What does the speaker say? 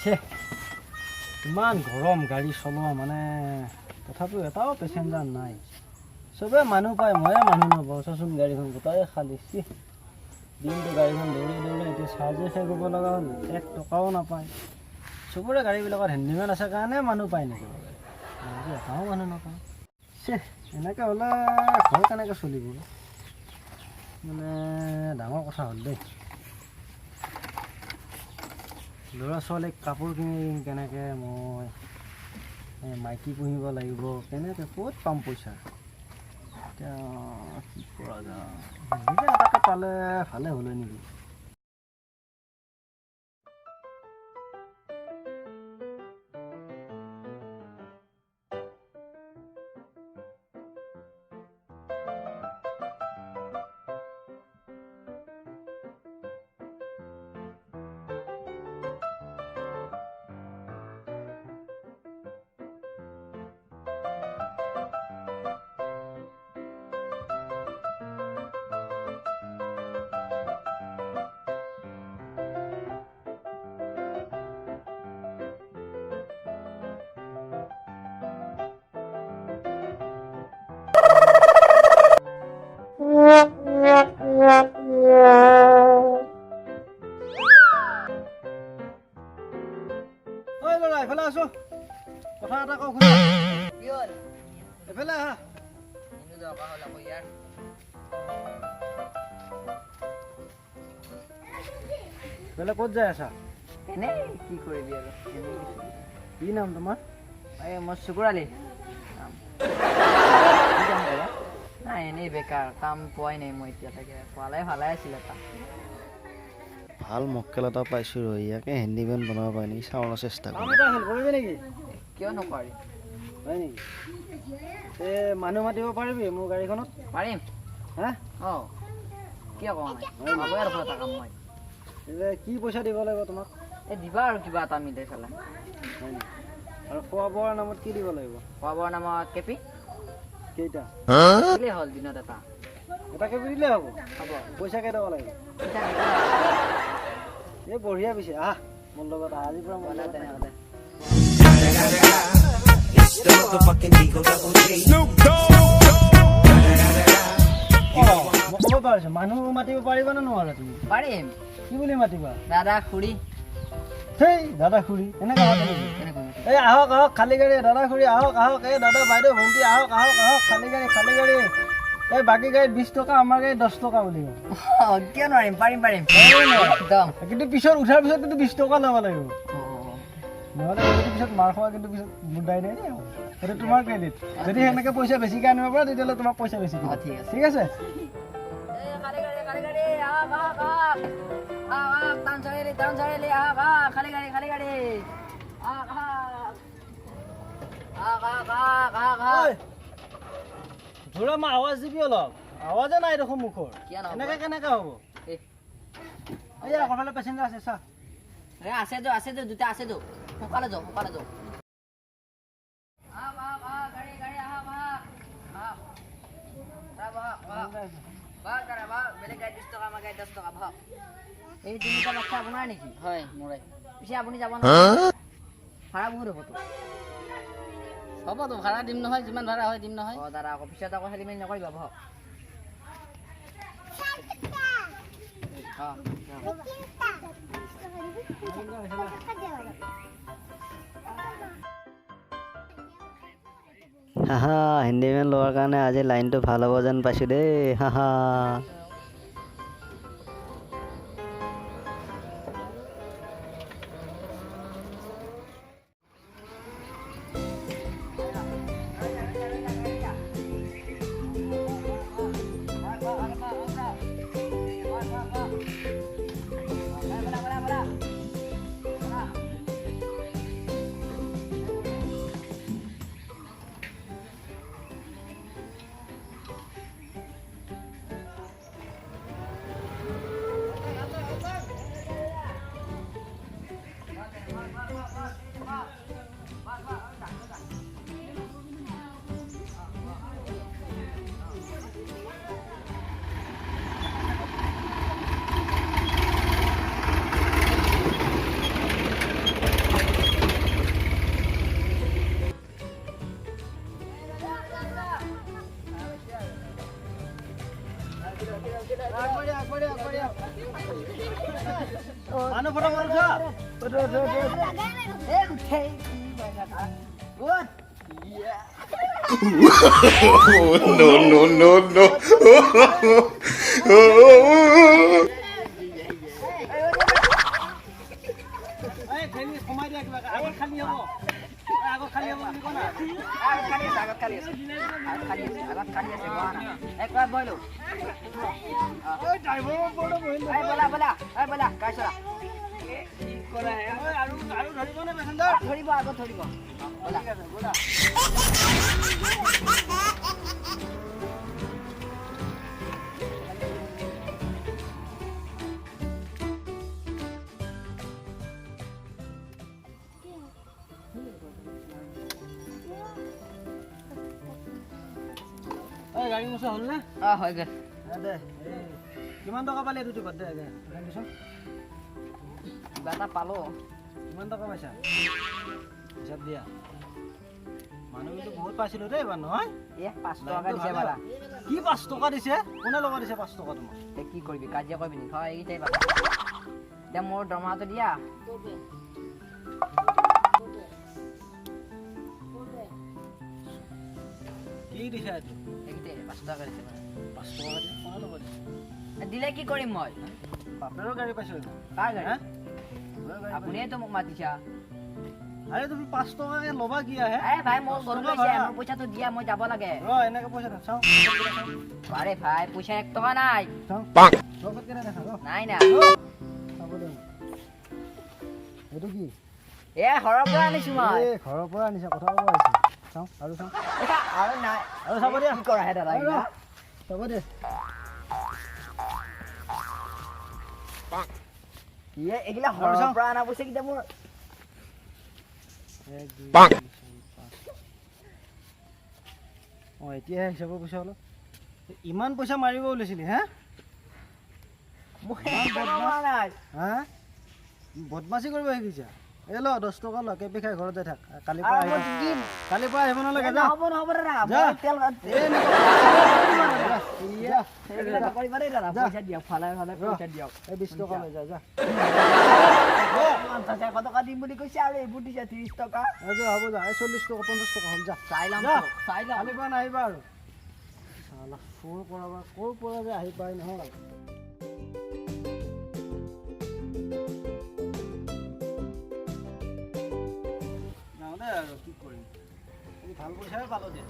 ইমান গৰম গাড়ী চলোৱা মানে তথাপিও এটাও পেচেঞ্জাৰ নাই চবে মানুহ পায় ময়ে মানুহ নাপাওঁ চাচোন গাড়ীখন গোটাই খালী দিনটো গাড়ীখন দৌৰি এতিয়া চাৰ্জে শেষ কৰিব লগা হ'ল 1 টকাও নাপায় চবৰে গাড়ীবিলাকত হেণ্ডিমেন আছে কাৰণে মানুহ পায় নেকি এটাও মানুহ নাপায় এনেকৈ হ'লে ঘৰ কেনেকৈ চলিব মানে ডাঙৰ কথা হ'ল দেই ল'ৰা ছোৱালীক কাপোৰ কিনি কেনেকৈ মই মাইকী পুহিব লাগিব কেনেকৈ ক'ত পাম পইচা এতিয়া কি কৰা যায় নিজে এটাকে পালে ভালে হ'লে নেকি এফালে আছো কথা এটা কওঁ শুনা কি হ'ল এফালে আহা ইনো দৰকাৰ হ'ল আকৌ ইয়াৰ বেলে ক'ত যাই আছা এনে কি কৰিবি আৰু কি নাম তোমাৰ এই মই চুকুৰালি নাই এনেই বেকাৰ কাম পোৱাই নাই মই এতিয়ালৈকে পোৱালে ভালে আছিলে তাক ভাল মক্কেল এটা পাইছোঁ ৰ ইয়াকে হেণ্ডিমেন বনাব পাৰি নেকি চাবলৈ চেষ্টা কৰিম কৰিবি নেকি কিয় নকৰি হয় নেকি মানুহ মাতিব পাৰিবি মোৰ গাড়ীখনত পাৰিম হা অঁ কিয় কোৱা নাই পাবই আৰু এটা কাম মই কি পইচা দিব লাগিব তোমাক এই দিবা আৰু কিবা এটা মিলাই পেলাই হয় নেকি আৰু খোৱা বোৱাৰ নামত কি দিব লাগিব খোৱা বোৱাৰ নামত কেপি কেইটা দিলেই হ'ল দিনত এটা কেপি দিলেই হ'ব হ'ব পইচা কেইটকা লাগিব এই বঢ়িয়া পিছে আহ মোৰ লগত আজিৰ পৰা মই তেনেহ'লে মই ক'ব পাৰিছোঁ মানুহ মাতিব পাৰিবা নে নোৱাৰা তুমি পাৰিম কি বুলি মাতিবা দাদা খুৰী সেই দাদা খুৰী এনেকৈ মাতে নেকি এই আহক খালী গাড়ী দাদা খুৰী আহক এই দাদা বাইদেউ ভণ্টি আহক খালী গাড়ী এই বাকী গাড়ীত 20 টকা আমাৰ গাড়ীত 10 টকা বুলি কিয় নোৱাৰিম পাৰিম একদম কিন্তু পিছত উঠাৰ পিছত কিন্তু 20 টকা ল'ব লাগিব নহ'লে পিছত মাৰ খোৱা কিন্তু পিছত মুদাই নাই সেইটো তোমাৰ ক্ৰেডিট যদি সেনেকৈ পইচা বেছিকৈ আনিব পাৰা তেতিয়াহ'লে তোমাক পইচা বেছি দিব ঠিক আছে ধৰা মই আৱাজ দিবি অলপ আৱাজে নাই দেখোন মুখৰ এনেকৈ কেনেকৈ হ'ব এই আগৰফালে পেচেঞ্জাৰ আছে চা আছে দুটা আছে সোনকালে যাওঁ বেলেগ গাড়ী 20 টকা আমাৰ গাড়ী 10 টকা ভাগ এই তিনিটা বাচ্চা আপোনাৰ নেকি হয় মোৰে পিছে আপুনি যাব নহয় ভাড়া বহুত হ'বতো ভাড়া দিম নহয় যিমান ভাড়া হয় দিম নহয় অঁ দাদা আকৌ পিছত আকৌ খেলি মেলি নকৰিবা ভাগ হাহা হেণ্ডিমেন লোৱাৰ কাৰণে আজি লাইনটো ভাল হ'ব যেন পাইছোঁ দেই হাহা No, no, no, no. ধৰিব আগত ধৰিব ব'লা গাড়ী মোচা হ'ল নে হৈ গ'ল দে কিমান টকা পালি এইটো টিকট দে কিবা এটা পালো কিমান টকা পাইছা হিচাপ দিয়া মানুহটো বহুত পাইছিলোঁ দেই এইবাৰ নহয় 5 টকা দিছে বালা কি 5 টকা দিছে কোনে লগা দিছে 5 টকা তোমাক কি কৰিবি কাজিয়া কৰিবি নি হয় এইটাই বালা এতিয়া মোৰ দৰমহাটো দিয়া কি দিছে এইটো এইটাই 5 টকা দিছে 5 টকা দিয়ে কোনে লগা দিছে দিলে কি কৰিম মই বাপেৰৰ গাড়ী পাইছোঁ কাৰ গাড়ী আপুনিয়েতো মোক মাতিছা আৰে তুমি 5 টকাকে ল'বা কি আহে ভাই মোৰ গৰু লৈছে মোৰ পইচাটো দিয়া মই যাব লাগে এনেকে পইচা চাওঁ আৰে ভাই পইচা 1 টকা নাই লগত কেনে দেখা নাই না চাব দে এইটো কি ঘৰৰ পৰা আনিছো মই ঘৰৰ পৰা আনিছা কথা ক'ব আহিছে চাওঁ আৰু চাওঁ আৰু নাই আৰু চাব দিয়া কি কৰা হে দাদা চাব দে এইগিলা ঘৰৰ পৰা আনা পইচা কেইটা মোৰ 1 2 এতিয়াহে হিচাপৰ পইচা অলপ ইমান পইচা মাৰিব ওলাইছিলি হা হা বদমাচি কৰিব শিকিছা এই ল 10 টকা ল কেপি খাই ঘৰতে থাক কালিৰ পৰা আহিব নালাগে যা হ'ব দাদা যা। তেল পইচা দিয়ক ফালে পইচা দিয়ক এই 20 টকা লৈ যা যা 50 টকা দিম বুলি কৈছে আৰু এইবোৰ দিছে 30 টকা যা হ'ব যা এই 40 টকা 50 টকা হ'ল যা চাই লম যা। চাই লম কালিৰ পৰা নাহিবা আৰু চালা ক'ৰ পৰা যে আহি পাই নহয় যাওঁ দে আৰু কি কৰিম ভাল পইচাই পালো দে